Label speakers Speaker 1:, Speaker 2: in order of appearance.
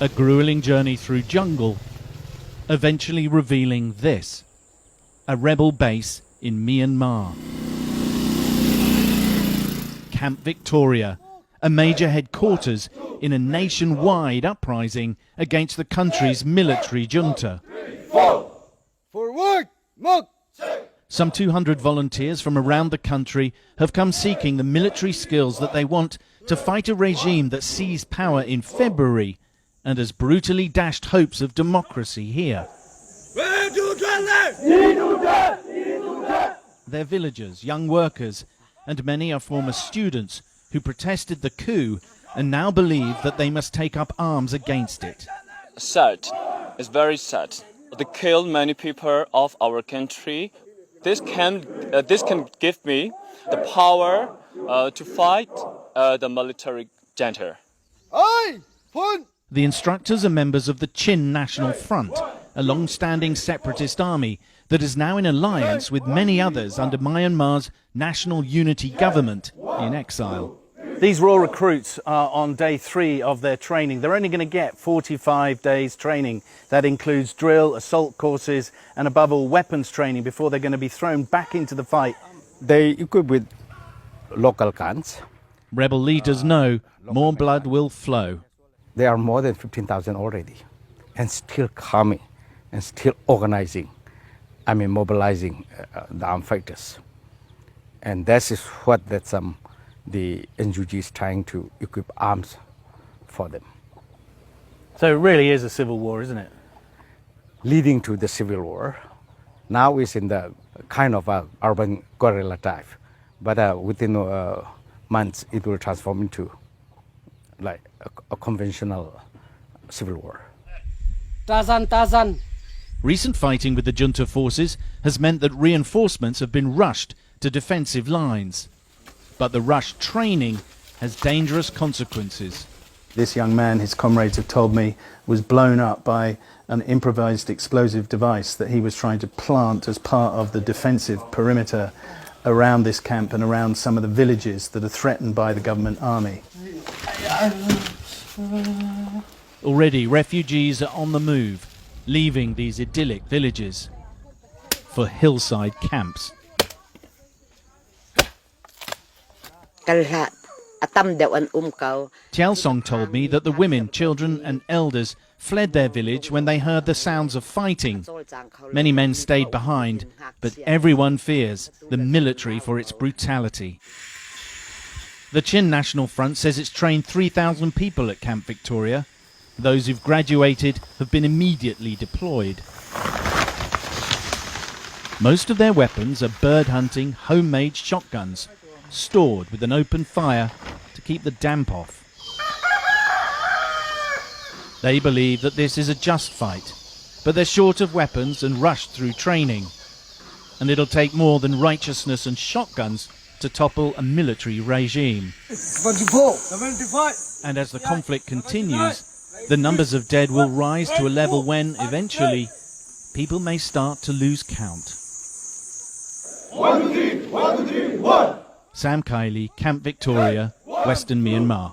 Speaker 1: A grueling journey through jungle, eventually revealing this: a rebel base in Myanmar. Camp Victoria, a major headquarters in a nationwide uprising against the country's military junta.
Speaker 2: Forward, march!
Speaker 1: Some 200 volunteers from around the country have come seeking the military skills that they want to fight a regime that seized power in February and has brutally dashed hopes of democracy here. They're villagers, young workers, and many are former students who protested the coup and now believe that they must take up arms against it.
Speaker 3: Sad. It's very sad. They killed many people of our country. This can give me the power to fight the military junta.
Speaker 1: The instructors are members of the Chin National Front, a long-standing separatist army that is now in alliance with many others under Myanmar's National Unity Government in exile. These raw recruits are on day 3 of their training. They're only going to get 45 days training. That includes drill, assault courses, and above all weapons training before they're going to be thrown back into the fight.
Speaker 2: They equip with local guns.
Speaker 1: Rebel leaders know more blood will flow.
Speaker 2: There are more than 15,000 already, and still coming, and still organizing, mobilizing the armed fighters. And that is what the NUG is trying to equip arms for them.
Speaker 1: So it really is a civil war, isn't it?
Speaker 2: Leading to the civil war. Now it's in the kind of urban guerrilla type, but within months it will transform into like a conventional civil war.
Speaker 4: Tazan.
Speaker 1: Recent fighting with the junta forces has meant that reinforcements have been rushed to defensive lines. But the rushed training has dangerous consequences. This young man, his comrades have told me, was blown up by an improvised explosive device that he was trying to plant as part of the defensive perimeter around this camp and around some of the villages that are threatened by the government army. Already refugees are on the move, leaving these idyllic villages for hillside camps. Tiao Song told me that the women, children and elders fled their village when they heard the sounds of fighting. Many men stayed behind, but everyone fears the military for its brutality. The Chin National Front says it's trained 3,000 people at Camp Victoria. Those who've graduated have been immediately deployed. Most of their weapons are bird-hunting, homemade shotguns, stored with an open fire to keep the damp off. They believe that this is a just fight, but they're short of weapons and rushed through training. And it'll take more than righteousness and shotguns to topple a military regime.
Speaker 4: 74.
Speaker 1: And as the conflict continues, the numbers of dead will rise to a level when, eventually, people may start to lose count.
Speaker 5: 1, 2, 3, 1, 2, 3, 1.
Speaker 1: Sam Kiley, Camp Victoria, Western Myanmar.